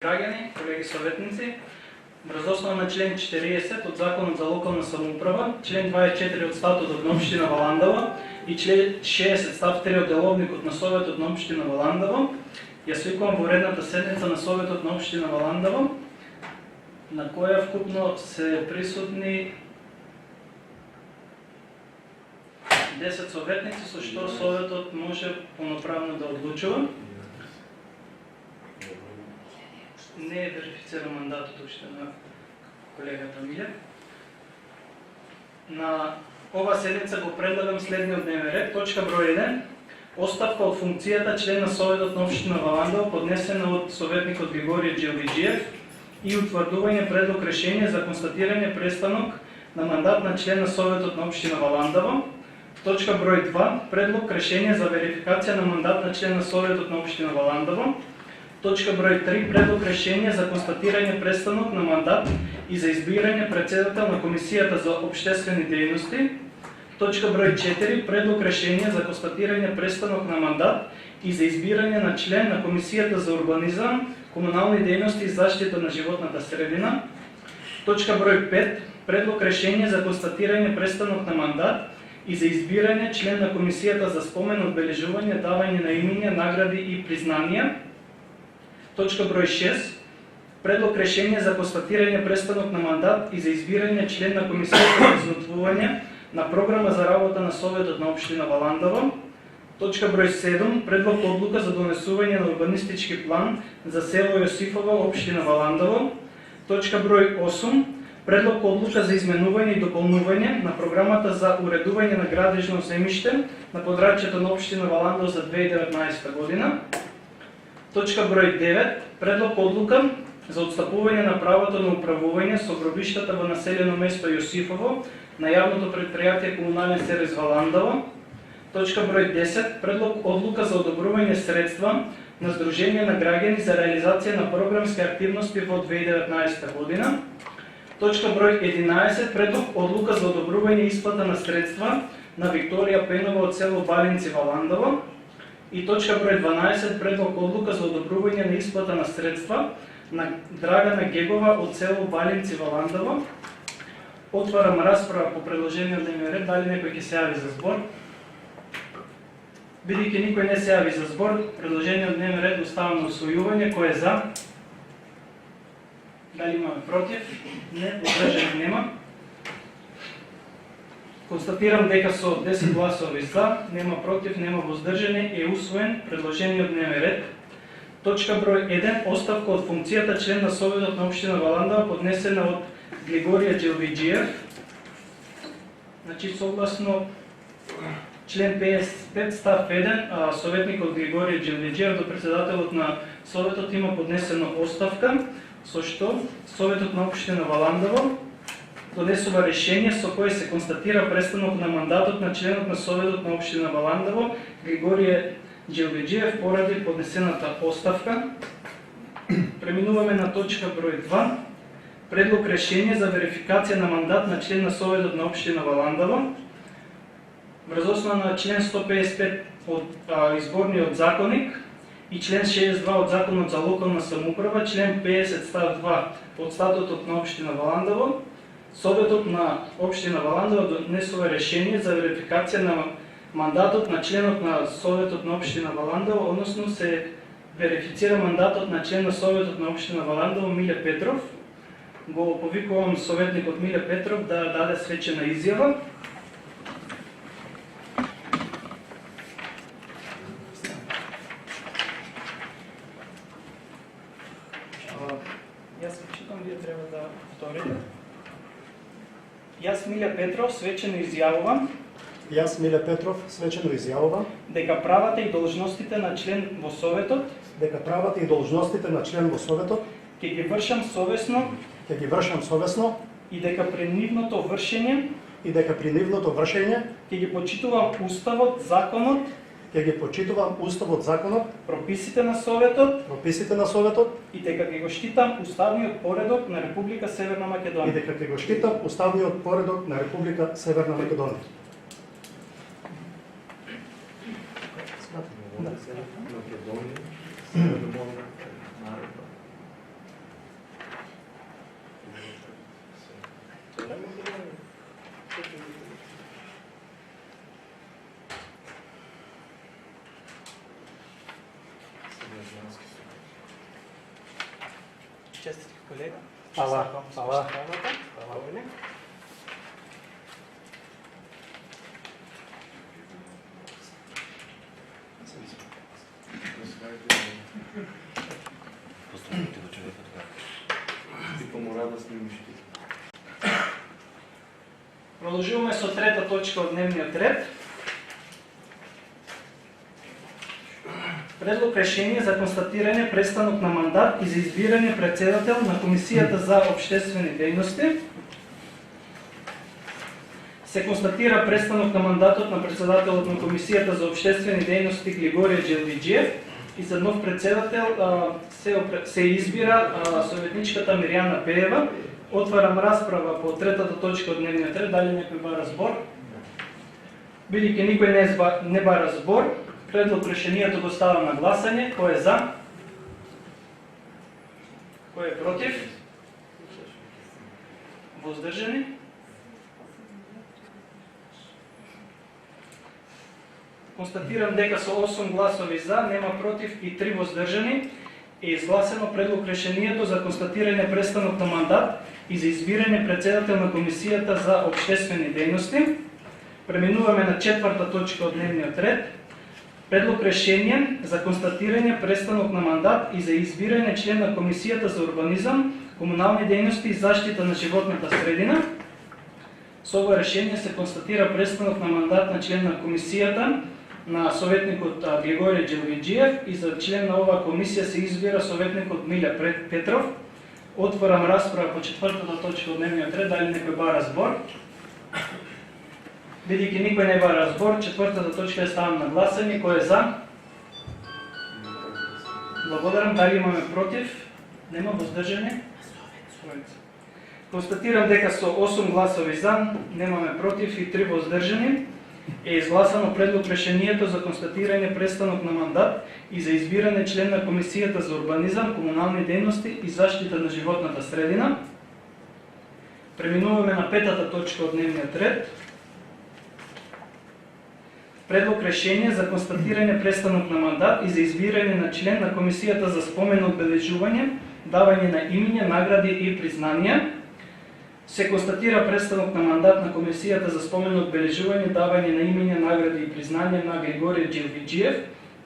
граѓани, колеги советници, врз основа на член 40 од Законот за локална самоуправа, член 24 од Статутот на општина Валандава и член 60 став 3 од Деловникот на Советот на општина Валандава, ја свикувам во редната седница на Советот на општина Валандава, на која вкупно се присутни 10 советници, со што Советот може полноправно да одлучува. Не е верифициран мандатот уште на колегата Милев. На ова седница го предлагам следниот дневен ред. Точка број 1. Оставка од функцијата член на Советот на општина Валандава, поднесена од советникот Григорije Джилвиџиев, и утврдување предлог решение за констатирање престанок на мандат на член на Советот на општина Валандава. Точка број 2. Предлог решение за верификација на мандат на член на Советот на општина Валандава. Точка број 3. Предлог решение за констатирање престанок на мандат и за избирање председател на Комисијата за општествени дејности. Точка број 4. Предлог решение за констатирање престанок на мандат и за избирање на член на Комисијата за урбанизам, комунални дејности и заштита на животната средина. Точка број 5. Предлог решение за констатирање престанок на мандат и за избирање член на Комисијата за спомен, одбележување, давање на имиња, награди и признанија. Точка број 6. Предлог решение за констатирање престанок на мандат и за избирање член на Комисијата за изготвување на програма за работа на Советот на општина Валандава. Точка број 7. Предлог одлука за донесување на урбанистички план за село Јосифово, општина Валандава. Точка број 8. Предлог одлука за изменување и дополнување на програмата за уредување на градежно земјиште на подрачјето на општина Валандава за 2019 година. Точка број 9. Предлог одлука за отстапување на правото на управување со гробиштата во населено место Јосифово на јавното предпријатие Комунален сервис Валандава. Точка број 10. Предлог одлука за одобрување средства на Сдружение на граѓани за реализација на програмски активности во 2019 година. Точка број 11. Предлог одлука за одобрување исплата на средства на Викторија Пенова од село Балинци Валандава. И точка број 12. Предлог одлука за одобрување на исплата на средства на Драгана Гегова од село Балинци Валандава. Отварам расправа по предложениот дневен ред. Дали некој ќе се јави за збор? Бидејќи никој не се јави за збор, предложениот дневен ред оставам на усвојување. Кој е за? Дали имаме против? Не, воздржани нема. Констатирам дека со 10 гласови за, нема против, нема воздржани, е усвоен предложениот дневен ред. Точка број 1. Оставка од функцијата член на Советот на општина Валандава, поднесена од Григорije Джилвиџиев. Значи, согласно член 55 став 1, советникот Григорije Джилвиџиев до председателот на Советот има поднесена оставка, со што Советот на општина Валандава донесува решение со кое се констатира престанок на мандатот на членот на Советот на општина Валандава Григорije Джилвиџиев поради поднесената оставка. Преминуваме на точка број 2. Предлог решение за верификација на мандат на член на Советот на општина Валандава. Врз основа на член 155 од изборниот законник и член 62 од Законот за локална самоуправа, член 50 став 2 од Статутот на општина Валандава, Советот на општина Валандава донесува решение за верификација на мандатот на членот на Советот на општина Валандава, односно се верифицира мандатот на член на Советот на општина Валандава Миле Петров. Го повикувам советникот Миле Петров да даде свечена изјава. Јас ќе читам, вие треба да повторите. Јас Миле Петров свечено изјавувам дека правата и должностите на член во Советот ќе ги вршам совесно и дека при нивното вршење ќе ги почитувам Уставот, законот, прописите на Советот и дека ќе го штитам уставниот поредок на Република Северна Македонија. Честитки, колега. Ала, Ала. Поздравите го човека така. И по-радостни мечти. Продолжуваме со трета точка од дневниот ред. Предлог решение за констатирање престанок на мандат и за избирање председател на Комисијата за општествени дејности. Се констатира престанок на мандатот на председателот на Комисијата за општествени дејности Глигорија Джилвиџиев и за нов председател се избира советничката Мирјана Пеева. Отварам расправа по третата точка од дневниот ред. Дали некој бара збор? Бидејќи никој не бара збор, предлог решението го ставам на гласање. Кој е за? Кој е против? Воздржани? Констатирам дека со 8 гласови за, нема против и 3 воздржани е изгласено предлог решението за констатирање престанок на мандат и за избирање председател на Комисијата за општествени дејности. Преминуваме на четврта точка од дневниот ред. Предлог решение за констатирање престанок на мандат и за избирање член на Комисијата за урбанизам, комунални дејности и заштита на животната средина. Со ова решение се констатира престанок на мандат на член на Комисијата на советникот Глигорија Джилвиџиев и за член на оваа комисија се избира советникот Милја Петров. Отворам расправа по четвртата точка од дневниот ред. Дали некој бара збор? Бидејќи никој не бара збор, четвртата точка е ставам на гласање. Кој е за? Благодарам. Дали имаме против? Нема. Воздржани? Констатирам дека со 8 гласови за, немаме против и 3 воздржани е изгласано предлог решението за констатирање престанок на мандат и за избирање член на Комисијата за урбанизам, комунални дејности и заштита на животната средина. Преминуваме на петата точка од дневниот ред. Предлог решение за констатирање престанок на мандат и за избирање на член на Комисијата за спомено одбележување, давање на имиња, награди и признанија. Се констатира престанок на мандат на Комисијата за спомено одбележување, давање на имиња, награди и признанија на Глигорија Джилвиџиев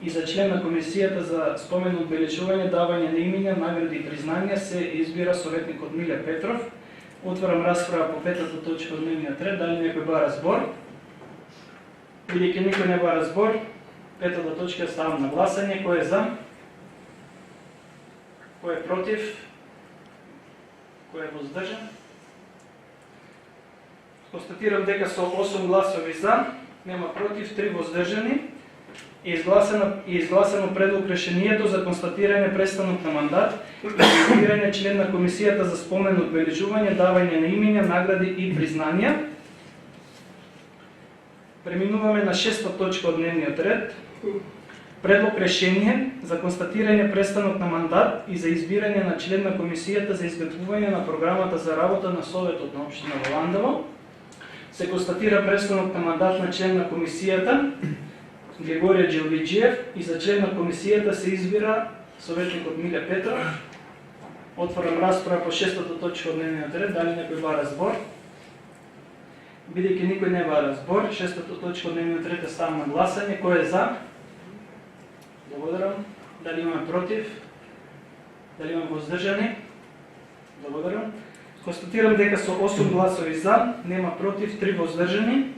и за член на Комисијата за спомено одбележување, давање на имиња, награди и признанија се избира советникот Милја Петров. Отварам расправа по петата точка од дневниот ред. Дали некој бара збор? Бидејќи никој не бара збор, петата точка ставам на гласање. Кој е за? Кој е против? Кој е воздржан? Констатирам дека со 8 гласови за, нема против, 3 воздржани е изгласено предлог решението за констатирање престанок на мандат и за избирање член на Комисијата за спомено одбележување, давање на имиња, награди и признанија. Преминуваме на шеста точка од дневниот ред. Предлог решение за констатирање престанок на мандат и за избирање на член на Комисијата за изготвување на програмата за работа на Советот на општина Валандово. Се констатира престанок на мандат на член на Комисијата Глигорија Джилвиџиев и за член на Комисијата се избира советникот Милја Петров. Отворам расправа по шестата точка од дневниот ред. Дали некој бара збор? Бидејќи никој не бара збор, шестата точка од дневниот ред е ставам на гласање. Кој е за? Благодарам. Дали имаме против? Дали имаме воздржани? Благодарам. Констатирам дека со 8 гласови за, нема против, 3 воздржани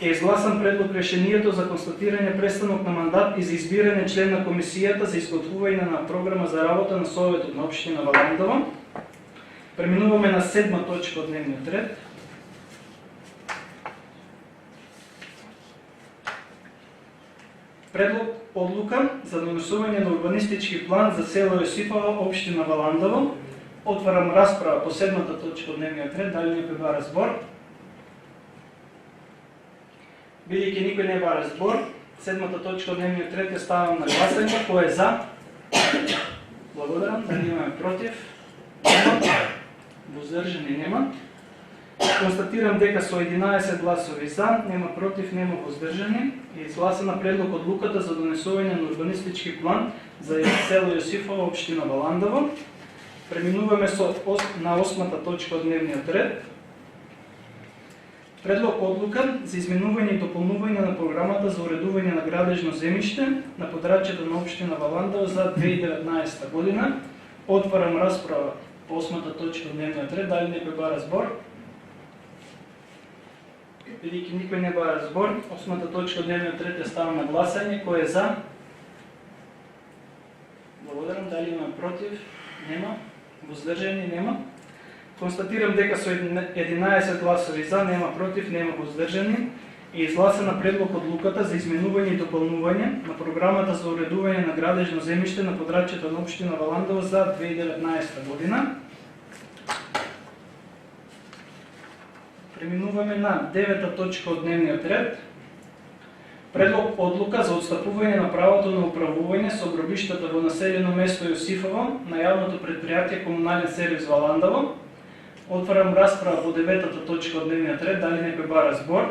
е изгласан предлог решението за констатирање престанок на мандат и за избирање член на Комисијата за изготвување на програма за работа на Советот на општина Валандово. Преминуваме на седма точка од дневниот ред. Предлог одлука за донесување на урбанистички план за село Јосифово, општина Валандово. Отварам расправа по седмата точка од дневниот ред. Дали некој бара збор? Бидејќи никој не бара збор, седмата точка од дневниот ред е ставам на гласање. Кој е за? Благодарам. Дали имаме против? Нема. Воздржани нема. Констатирам дека со 11 гласови за, нема против, нема воздржани е изгласена предлог одлуката за донесување на урбанистички план за село Јосифово, општина Валандово. Преминуваме на осмата точка од дневниот ред. Предлог одлука за изменување и дополнување на програмата за уредување на градежно земјиште на подрачјето на општина Валандово за 2019 година. Отварам расправа по осмата точка од дневниот ред. Дали некој бара збор? Бидејќи никој не бара збор, осмата точка од дневниот ред е ставам на гласање. Кој е за? Благодарам. Дали има против? Нема. Воздржани? Нема. Констатирам дека со 11 гласови за, нема против, нема воздржани, е изгласена предлог одлуката за изменување и дополнување на програмата за уредување на градежно земјиште на подрачјето на општина Валандово за 2019 година. Преминуваме на 9 точка од дневниот ред. Предлог одлука за отстапување на правото на управување со гробиштата во населено место Јосифово на јавното предпријатие Комунален сервис Валандово. Отварам расправа по 9 точка од дневниот ред. Дали некој бара збор?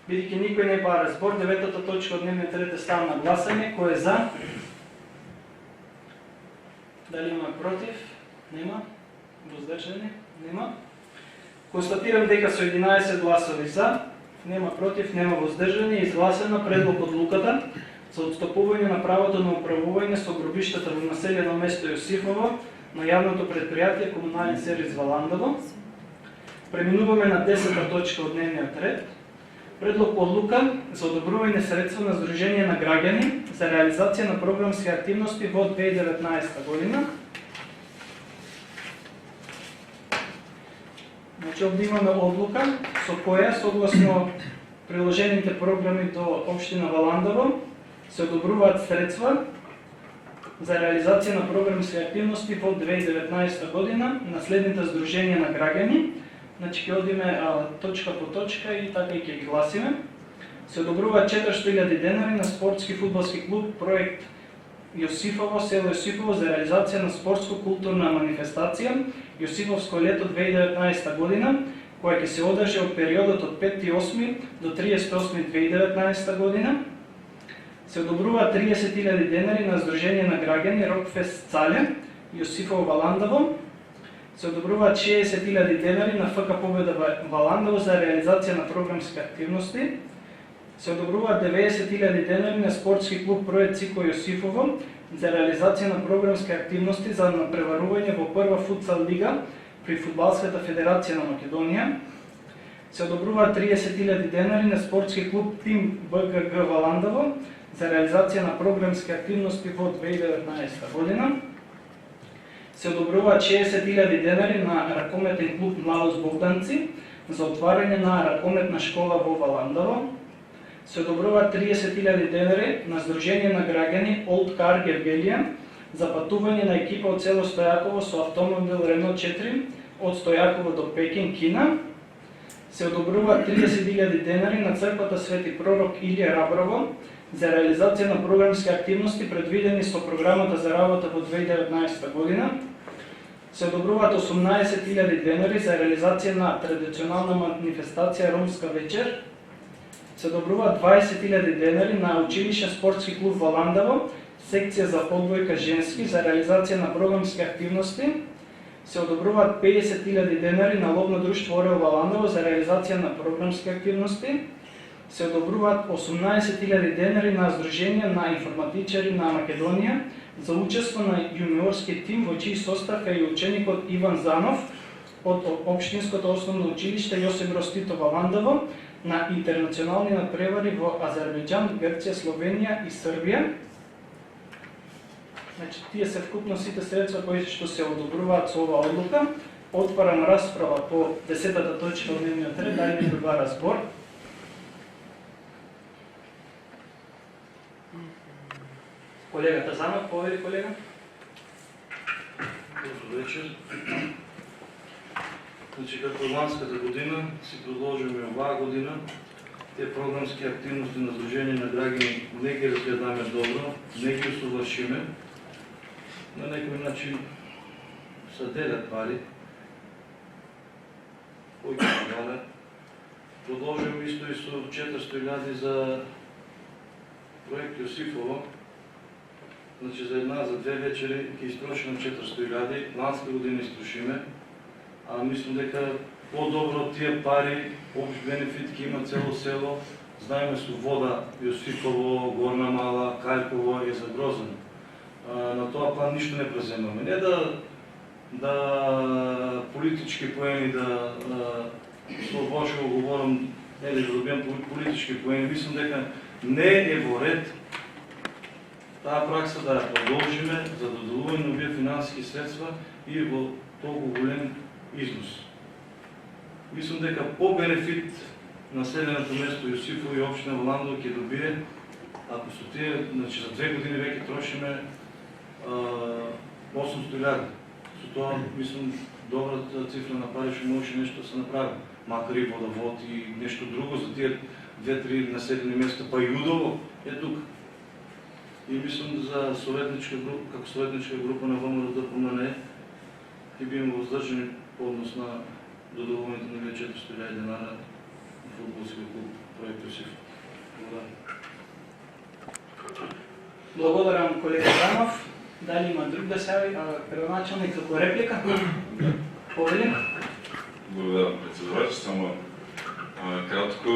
Бидејќи никој не бара збор, 9 точка од дневниот ред е ставам на гласање. Кој е за? Дали има против? Нема. Воздржани? Нема. Констатирам дека со 11 гласови за, нема против, нема воздржани, е изгласена предлог одлуката за отстапување на правото на управување со гробиштата во населено место Јосифово на јавното предпријатие Комунален сервис Валандово. Преминуваме на 10 точка од дневниот ред. Предлог одлука за одобрување средства на Сдружение на граѓани за реализација на програмски активности во 2019 година. Значи, овде имаме одлука со која, согласно приложените програми до општина Валандово, се одобруваат средства за реализација на програмски активности во 2019 година на следните Сдруженија на граѓани. Значи, ќе одиме точка по точка и така и ќе ги гласиме. Се одобруваат 400.000 денари на спортски фудбалски клуб проект Јосифово, село Јосифово за реализација на спортско-културна манифестација Јосифовско лето 2019 година, која ќе се одржи од периодот од 5.8. до 30.8.2019 година. Се одобруваат 30.000 денари на Сдружение на граѓани Рокфест Цале, Јосифово Валандово. Се одобруваат 60.000 денари на ФК Победа Валандово за реализација на програмски активности. Се одобруваат 90.000 денари на спортски клуб проект Цико Јосифово за реализација на програмски активности за напреварување во прва футсал лига при Фудбалската федерација на Македонија. Се одобруваат 30.000 денари на спортски клуб Тим БГГ Валандово за реализација на програмски активности во 2019 година. Се одобруваат 60.000 денари на ракометен клуб Младост Богданци за отварање на ракометна школа во Валандово. Се одобруваат 30.000 денари на Сдружение на граѓани Олд Кар Гергелија за патување на екипа од село Стојаково со автомобил Рено 4 од Стојаково до Пекин, Кина. Се одобруваат 30.000 денари на црквата Свети пророк Илија Раброво за реализација на програмски активности предвидени со програмата за работа во 2019 година. Се одобруваат 18.000 денари за реализација на традиционална манифестација Ромска вечер. Се одобруваат 20.000 денари на училишен спортски клуб Валандово, секција за одбојка женски за реализација на програмски активности. Се одобруваат 50.000 денари на ловно друштво Орел Валандово за реализација на програмски активности. Се одобруваат 18.000 денари на Сдружение на информатичари на Македонија за учество на јуниорски тим во чиј состав е и ученикот Иван Занов од Општинското основно училиште Јосип Броз Тито Валандово на интернационални надпревари во Азербејџан, Грција, Словенија и Србија. Значи, тие се вкупно сите средства кои што се одобруваат со ова одлука. Отварам расправа по 10 точка од дневниот ред. Дали некој бара збор? Колегата Занов, поведи колега. Добро вечер. Значи, како ланската година, си продолжиме оваа година. Те програмски активности на Сдружение на граѓани не ги разгледаме добро, не ги усовршиме. На некој начин се делят пари, кои ќе даде. Продолжиме исто и со 400.000 за проект Јосифово, Значи за две вечери ќе изтрошиме 400.000, ланска година изтрошиме, а мислам дека по-добро тие пари, общ бенефит ќе има цело село, знаеме со вода, Јосипово, Горна Мала, Кајково е загрозено. На тоа план ништо не преземаме. Не да политички поени, да со Бошево говорам, не да добиам политички поени, мислам дека не е во ред таа пракса да ја продолжиме за доделување на овие финансиски средства и во толку голем износ. Мислам дека по бенефит населеното место Јосифово и општина Валандово ќе добие, ако со тие, значи за 2 години веќе трошиме 800.000. Со тоа, мислам, добрата цифра на пари што може нешто да се направи. Макар и водовод и нешто друго за тие 2-3 населени места, па и Удово е тука. И мислам за советничка група, како советничка група на ВМРО да помане, ќе бидеме воздржани по однос на доделувањето на 400.000 денара на фудбалскиот клуб Проект Јосиф. Благодарам колега Рамов. Дали има друг да се яви? Градоначалник како реплика? Повелик? Благодарам, председавач. Само кратко,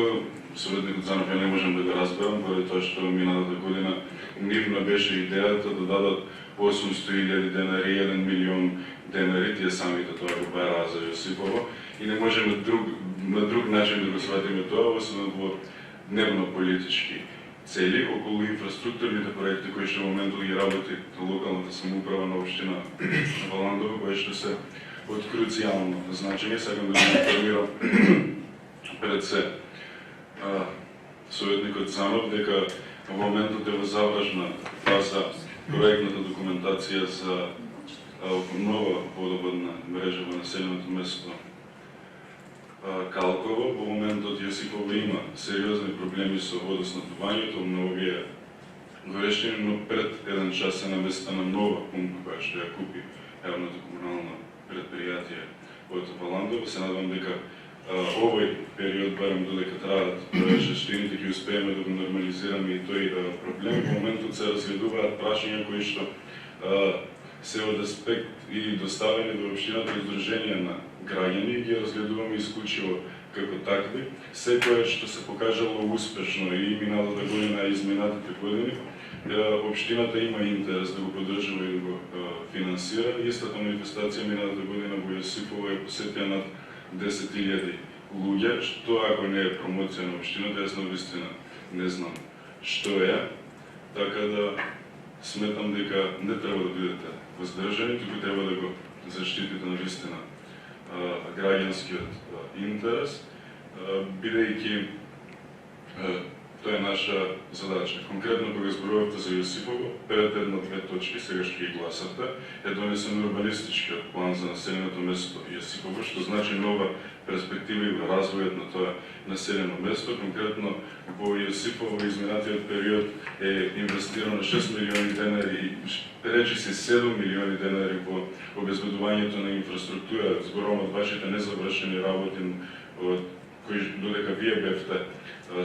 советникот Занов ја не можем да го разберам, поради тоа што миналата година нивна беше идејата да дадат 800.000 денари, 1 милион денари, тие самите тоа го бараа за Јосипово и не можеме на друг начин да го сватиме тоа, освен во дневно-политички цели околу инфраструктурните проекти кои што во моментот ги работи локалната самоуправа на општина Валандово, кои што се од круцијално значење. Сакам да го информирам пред се советникот Занов дека во моментот е во завршна фаза проектната документација за нова водоводна мрежа во населеното место Калково. Во моментот Јосипово има сериозни проблеми со водоснабдувањето на овие горештини, но пред еден час се наместена нова пумпа која што ја купи јавното комунално предпријатие од Валандово. Се надам дека овој период, барем додека траат жештините, ќе успееме да го нормализираме и тој проблем. Во моментот се разгледуваат прашања кои што се од аспект и доставени до општината издруженија на граѓани и ги разгледуваме исклучиво како такви. Секое што се покажало успешно и миналата година и изминатите години, општината има интерес да го поддржува и да го финансира. Истата манифестација миналата година во Јосипово е посетија над 10.000 луѓе, што ако не е промоција на општината, јас навистина не знам што е. Така да сметам дека не треба да бидете воздржани, туку треба да го заштитите навистина граѓанскиот интерес, бидејќи тоа е наша задача. Конкретно кога зборувавте за Јосипово, пред една-две точки, сега што ги гласате, е донесен урбанистичкиот план за населеното место Јосипово, што значи нова перспектива и во развојот на тоа населено место. Конкретно во Јосипово изминатиот период е инвестирано 6 милиони денари, речиси 7 милиони денари во обезбедувањето на инфраструктура, зборувам од вашите незавршени работи, од кои додека вие бевте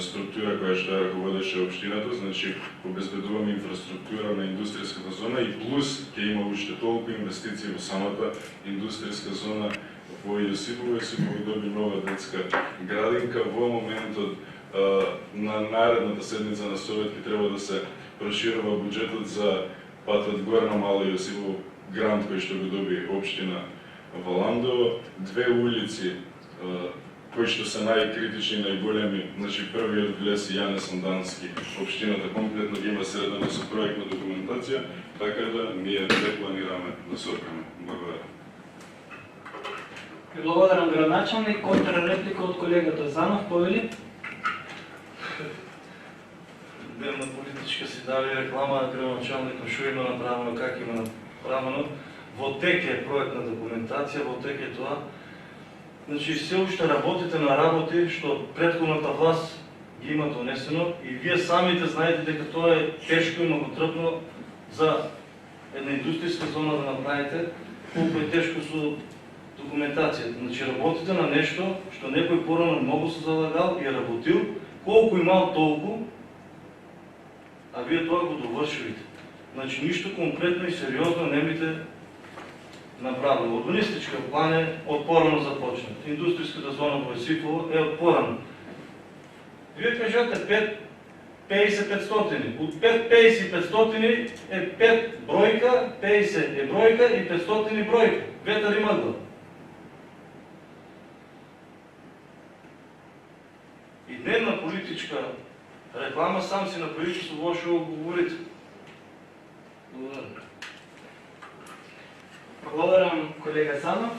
структура која што ја раководеше општината, значи обезбедуваме инфраструктура на индустријската зона и плюс ќе има уште толку инвестиции во самата индустријска зона во Јосипово. Јосипово доби нова детска градинка. Во моментот на наредната седница на Совет ќе треба да се проширува буџетот за патот Горна Мала Јосипово грант кој што го доби општина Валандово. Две улици кои што се најкритични, најголеми, значи првиот влез Јане Сандански, општината комплетно ги има средена со проектна документација, така да ние не планираме да се опреме. Благодарам. Благодарам градоначалник. Контрреплика од колегата Занов, повели. Дневна политичка си даде реклама, градоначалникот што има направено, как има направено. Во тек е проектна документација, во тек е тоа. Значи, се уште работите на работи што претходната власт ги има донесено и вие самите знаете дека тоа е тешко и многотрпно за една индустријска зона да направите, колку е тешко со документацијата. Значи, работите на нешто што некој порано многу се залагал и работил, колку имал толку, а вие тоа го довршилите. Значи нищо конкретно и сериозно не бите направили. Урбанистичка план е от по-рано започнат. Индустrijската зона Войсиково е от по-рано. Вие кажете 50-500. От 5-50-500 е 5 бройка, 50 е бройка и 500 е бройка. Ветър и мъгла. И дневна политическа реклама сам си направи, че с лошо говорите. Благодаря. Благодаря, колега Занов.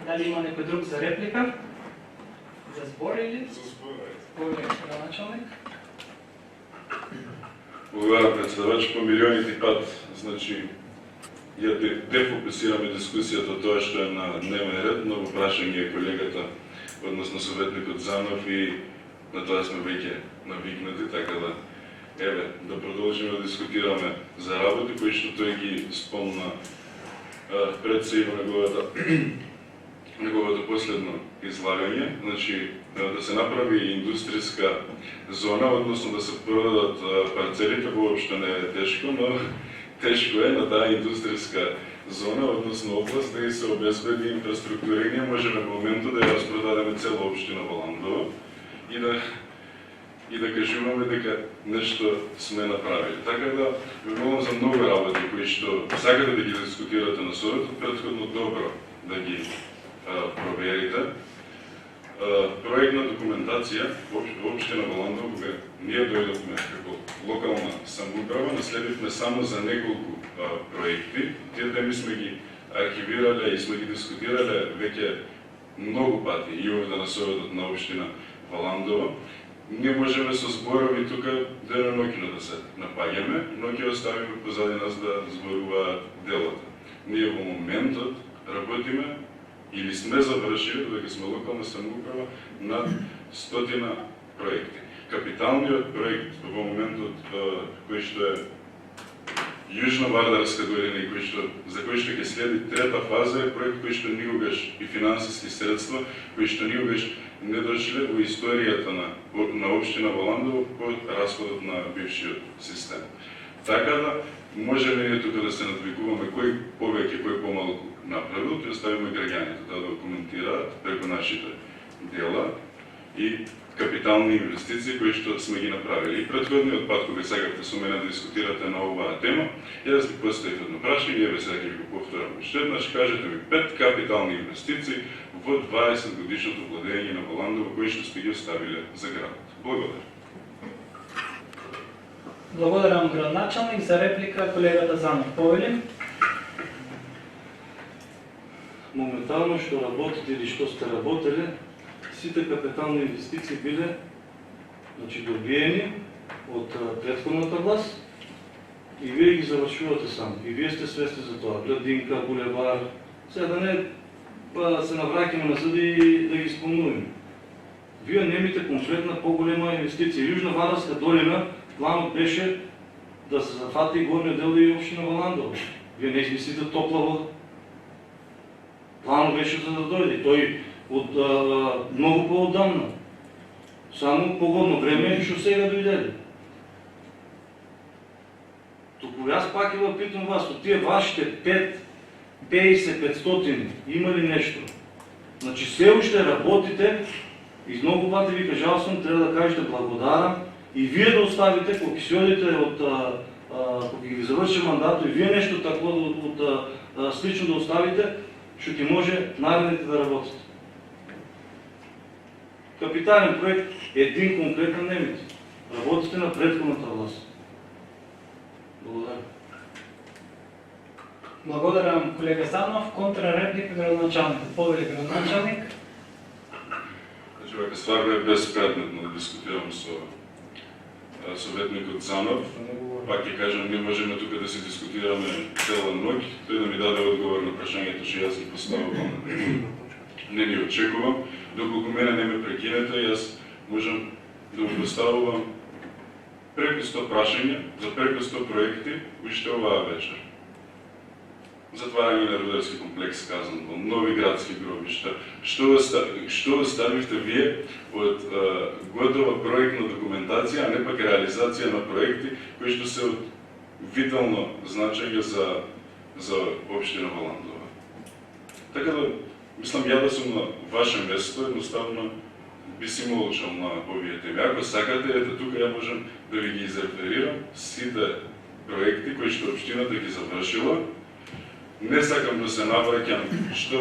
Дали има някой друг за реплика? За збор или? За збор, Благодаря, началник. Благодаря, председавач, по милионите пат, значи, ја дефокусираме дискусијата тоа што е на дневен ред, но во прашање колегата, односно советникот Занов, и на тоа сме веќе навикнати, така да, еве, да продолжиме да дискутираме за работи кои што тој ги спомна пред се и во неговото последно излагање, значи да се направи индустријска зона, односно да се продадат парцелите, воопшто не е тешко, но тешко е на таа индустријска зона, односно област, да и се обезбеди инфраструктура и ние можеме во моментот да ја распродадеме цела општина Валандово и да кажуваме дека нешто сме направили. Така да ви молам за многу работи кои што сакате да ги дискутирате на советот, претходно добро да ги проверите. Проектна документација во општина Валандово, кога ние дојдовме како локална самоуправа, наследивме само за неколку проекти. Тие теми сме ги архивирале и сме ги дискутирале веќе многу пати и овде на советот на општина Валандово. Не можеме со зборови тука денонокино да се напаѓаме, но ќе оставиме позади нас да зборуваат делата. Ние во моментот работиме или сме завршили, додека сме локална самоуправа, над 100 проекти. Капиталниот проект во моментот кој што е Јужна Вардарска долина и за кој што ќе следи трета фаза е проект кој што никогаш и финансиски средства, кои што никогаш не дошле во историјата на општина Валандово по расходот на бившиот систем. Така да можеме ние тука да се надвикуваме кој повеќе, кој помалку направил, ќе оставиме граѓаните да го коментираат преку нашите дела и капитални инвестиции кои што сме ги направили. И претходниот пат кога сакавте со мене да дискутирате на оваа тема, јас ви поставив едно прашање, еве сега ќе ви го повторам уште еднаш, кажете ми 5 капитални инвестиции во 20 годишното владење на Валандово кои што сте ги оставиле за градот. Благодарам. Благодарам, градначалник. За реплика колегата Занов. Повели? Моментално што работите или што сте работеле, сите капитални инвестиции биле добиени од претходната власт и вие ги завршувате сами. И вие сте свесни за тоа. Градинка, булевар, сега да не се навраќаме назад и да ги спомнуваме. Вие немате конкретна по-голема инвестиција. Јужна Вардарска долина, планот беше да се зафати горниот дел и општина Валандово. Вие не измислите топла вода. Планот беше за да дојде. Тој од многу по-одамна. Само погодно време што сега дојде. Туку јас пак ќе ви питам вас, од тие вашите 50-500 има ли нешто? Значи се уште работите и многу пати ви кажал сум, треба да кажете благодарам и вие да оставите, кога ќе си одите кога ќе ви заврши мандат и вие нешто тако слично да оставите, што ќе може наредните да работите. Капитален проект е един конкретен немец. Работите на претходната власт. Благодаря. Благодарам, колега Занов. Контрареплика, градоначалник. Повели, градоначалник. Човека, стварно е безпредметно да дискутирам со советникот Занов. Пак ќе кажам, не можеме тука да се дискутираме цела ноќ, тој да ми даде одговор на прашањето што јас ги поставувам. Не ни очекувам. Доколку мене не ме прекинете, јас можам да го поставувам преку 100 прашања за преку 100 проекти уште оваа вечер. Затварање на рударски комплекс Казанвал, нови градски гробишта. Што оставивте вие од готова проектна документација, а не пак реализација на проекти кои што се од витално значење за општина Валандова. Така да, мислам, ја да сум на ваше место, едноставно би си молчал на овие теми. Ако сакате, ето тука ја можам да ви ги изреферирам сите проекти кои што општината ги завршила. Не сакам да се навраќам што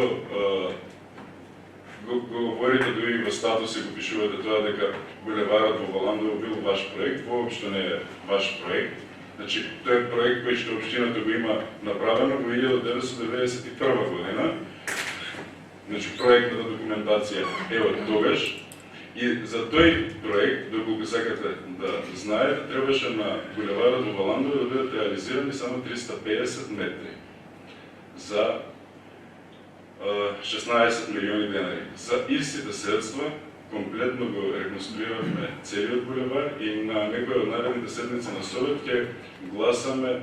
го говорите дури во статус и го пишувате тоа дека булеварот во Валандово бил ваш проект, воопшто не е ваш проект. Значи, тој е проект кој што општината го има направено во 1991 година. Значи, проектната документација е од тогаш. И за тој проект, доколку сакате да знаете, требаше на булеварот во Валандово да бидат реализирани само 350 метри за 16 милиони денари. За истите средства комплетно го реконструиравме целиот булевар и на некој од наредните седмици на Совет ќе гласаме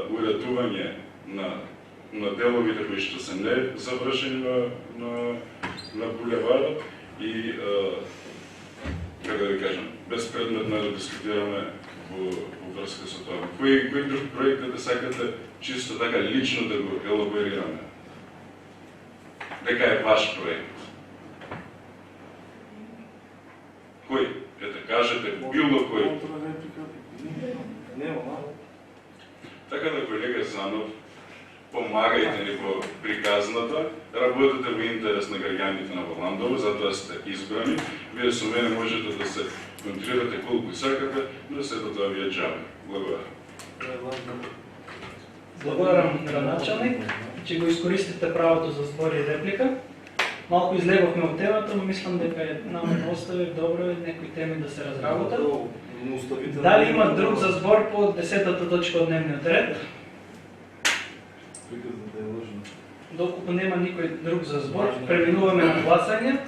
уредување на деловите кои што се не завршени на булеварот и како да кажам, безпредметно да дискутираме во врска со тоа. Кој друг проект да сакате чисто така лично да го елаборираме? Дека е ваш проект. Кој? Ете, кажете, било кој. Така да, колега Занов, помагајте ни по приказната, работете во интерес на граѓаните на Валандово, затоа сте избрани. Вие со мене можете да се контрирате колку сакате, но сето тоа ви е џабе. Благодарам. Благодарам, градоначалник, че го искористите правото за збор и реплика. Малку излеговме од темата, но мислам дека е нам остави добро некои теми да се разработат. Дали има друг за збор по 10-та точка од дневниот ред? Доколку нема никој друг за збор, преминуваме на гласање.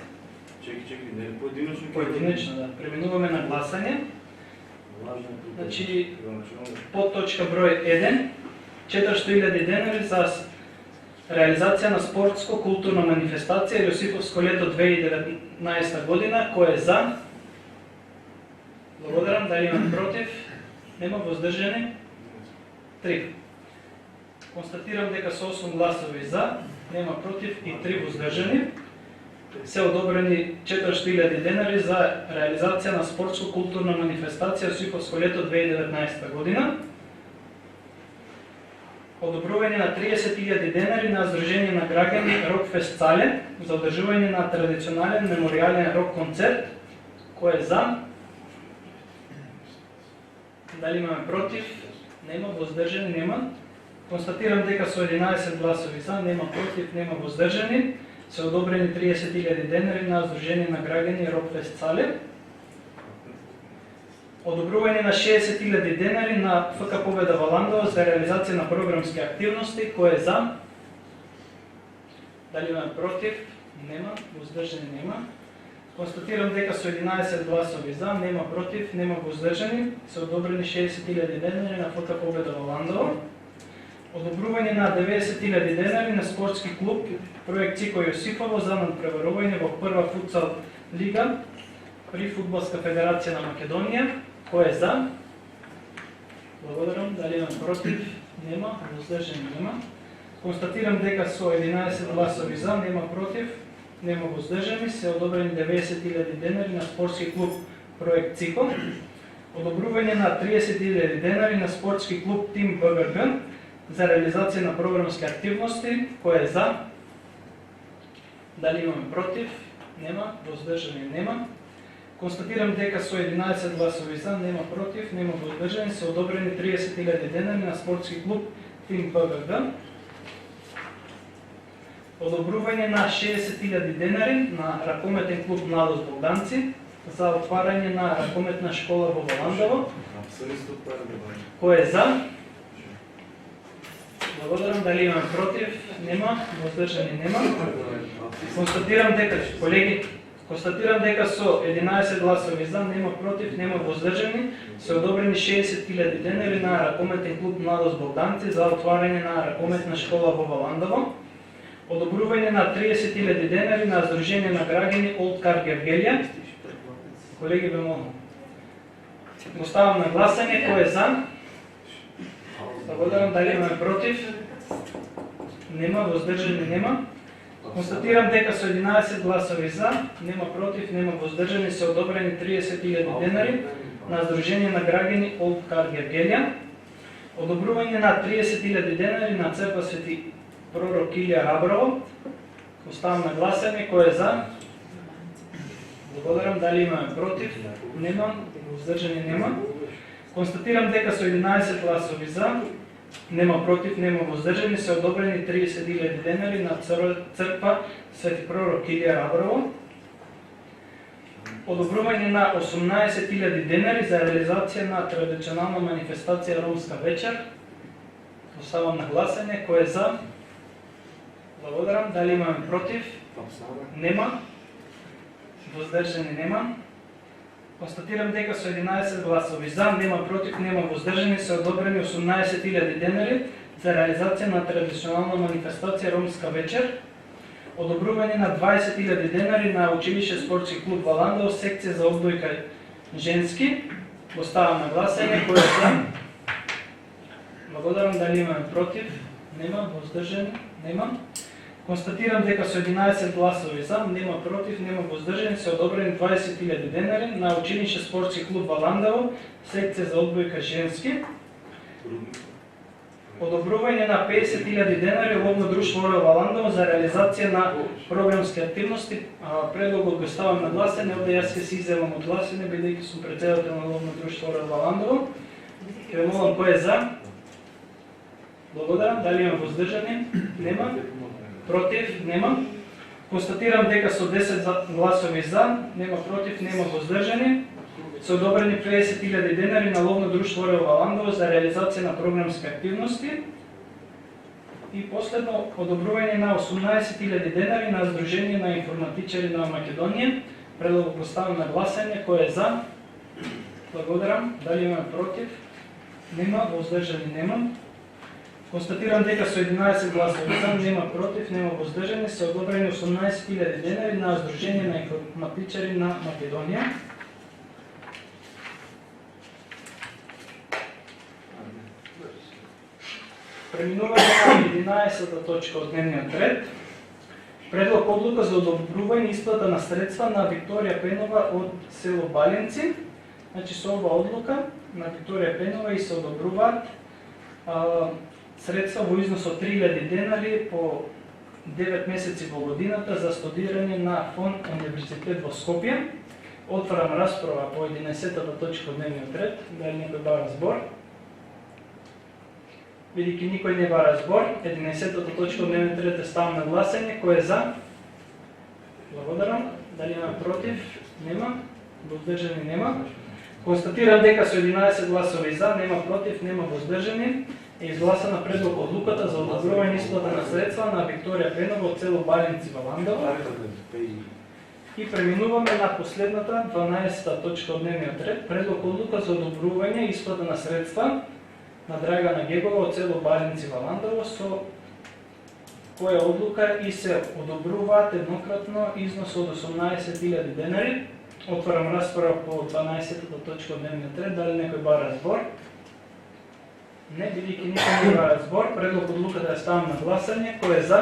Чеки, не поединечно? Поединечно, да. Преминуваме на гласање. Значи, под точка број 1, 400.000 денари за реализација на спортско-културна манифестација Јосифовско лето 2019 година. Кој е за? Благодарам. Дали има против? Нема. Воздржани? 3. Констатирам дека со 8 гласови за, нема против и 3 воздржани, се одобрени 400.000 денари за реализација на спортско-културна манифестација Јосифовско лето 2019 година. Одобрување на 30.000 денари на Сдружение на граѓани Рокфест Цале за одржување на традиционален меморијален рок концерт. Кој е за? Дали имаме против? Нема. Воздржани? Нема. Констатирам дека со 11 гласови за, нема против, нема воздржани, се одобрени 30.000 денари на Сдружение на граѓани Рокфест Цале. Одобрување на 60.000 денари на ФК Победа Валандова за реализација на програмски активности. Кој е за? Дали имаме против? Нема. Воздржани? Нема. Констатирам дека со 11 гласови за, нема против, нема воздржани, се одобрени 60.000 денари на ФК Победа Валандова. Одобрување на 90.000 денари на спортски клуб Проект Цико Јосифово за надпреварување во прва футсал лига при Фудбалска федерација на Македонија. Кој е за? Благодарам. Дали имам против? Нема. Воздржани? Нема. Констатирам дека со 11 гласови за, нема против, нема воздржани, се одобрени 90.000 денари на спортски клуб Проект Цико. Одобрување на 30.000 денари на спортски клуб Тим БГГ за реализација на програмски активности. Кој е за? Дали имаме против? Нема. Воздржани? Нема. Констатирам дека со 11 гласови за, нема против, нема воздржани, се одобрени 30.000 денари на спортски клуб Тим БГГ. Одобрување на 60.000 денари на ракометен клуб Младост Богданци за отварање на ракометна школа во Валандово. Кој е за? Благодарам. Дали имам против? Нема. Воздржани? Нема. Констатирам дека со 11 гласови за, нема против, нема воздржани, се одобрени 60.000 денари на ракометен клуб Младост Богданци за отварање на ракометна школа во Валандово. Одобрување на 30.000 денари на Сдружение на граѓани Олдкар Гергелија. Колеги, бе молам. Го ставам на гласање. Кој е за? Благодарам. Дали имаме против? Нема. Воздржани? Нема. Констатирам дека со 11 гласови за, нема против, нема воздржани, се одобрени 30.000 денари на Сдружение на граѓани Олдкар Гергелија. Одобрување на 30.000 денари на Црква Свети Пророк Илија Раброво. Оставам на гласање. Кој е за? Благодарам. Дали имаме против? Нема. Воздржани? Нема. Констатирам дека со 11 гласови за, нема против, нема воздржани, се одобрени 30.000 денари на Црква Свети Пророк Илија Раброво. Одобрување на 18.000 денари за реализација на традиционална манифестација Ромска вечер. Оставам на гласање. Кој е за? Благодарам. Дали имаме против? Нема. Воздржани? Нема. Констатирам дека со 11 гласови за, нема против, нема воздржани, се одобрени 18.000 денари за реализација на традиционална манифестација Ромска вечер. Одобрување на 20.000 денари на училище спортски клуб Валандово, секција за одбојка женски. Оставам на гласање. Кој е за? Благодарам. Дали имаме против? Нема. Воздржани? Нема. Констатирам дека со 11 гласови за, нема против, нема воздржани, се одобрени 20.000 денари на училище спортски клуб Валандово, секција за одбојка женски. Одобрување на 50.000 денари ловно друштво Орел Валандово за реализација на програмски активности. Предлогот го ставам на гласање, овде јас ќе се изземам од гласање, бидејќи сум претседател на ловно друштво Орел Валандово. Ќе молам кој е за? Благодарам. Дали има воздржани? Нема. Против? Нема. Констатирам дека со 10 гласови за, нема против, нема воздржани, се одобрени 50.000 денари на ловно друштво Орел Валандово за реализација на програмски активности. И последно, одобрување на 18.000 денари на Сдружение на информатичари на Македонија. Предлог поставам на гласање. Кој е за? Благодарам. Дали има против? Нема. Воздржани? Нема. Констатирам дека со 11 гласови за, нема против, нема воздржани, се одобрени 18.000 денари на Сдружение на информатичари на Македонија. Преминуваме на 11-та точка од дневниот ред. Предлог одлука за одобрување исплата на средства на Викторија Пенова од село Баленци. Значи со ова одлука на Викторија Пенова и се одобруваат средства во износ од 3.000 денари по 9 месеци во годината за студирање на фонд Универзитет во Скопје. Отварам расправа по 11-та точка од дневниот ред. Дали некој бара збор? Бидејќи никој не бара збор, 11-та точка од дневниот ред ставам на гласање. Кој е за? Благодарам. Дали има против? Нема. Воздржани? Нема. Констатирам дека со 11 гласови за, нема против, нема воздржани, е изгласана предлог одлуката за одобрување исплата на средства на Викторија Пенова од село Баленци Валандово. И преминуваме на последната 12-та точка од дневниот ред, предлог одлука за одобрување исплата на средства на Драгана Гегова од село Баленци Валандово, со која одлука и се одобруваат еднократно износ од 18.000 денари. Отварам расправа по 12-та точка од дневниот ред. Дали некој бара збор? Не, бидејќи никој не бара збор, предлог одлуката ја ставам на гласање. Кој е за?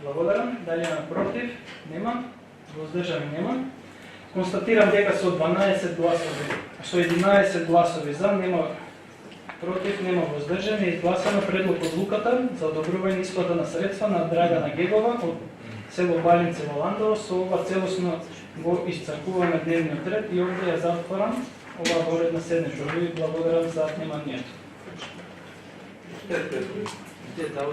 Благодарам. Дали има против? Нема. Воздржани? Нема. Констатирам дека со 11 гласови, со 11 гласови за, нема против, нема воздржани, е изгласано предлог одлуката за одобрување исплата на средства на Драгана Гегова од село Баленци Валандово. Со ова целосно го исцркуваме дневниот ред и овде ја затворам ова поредна седница. Ви благодарам за вниманието.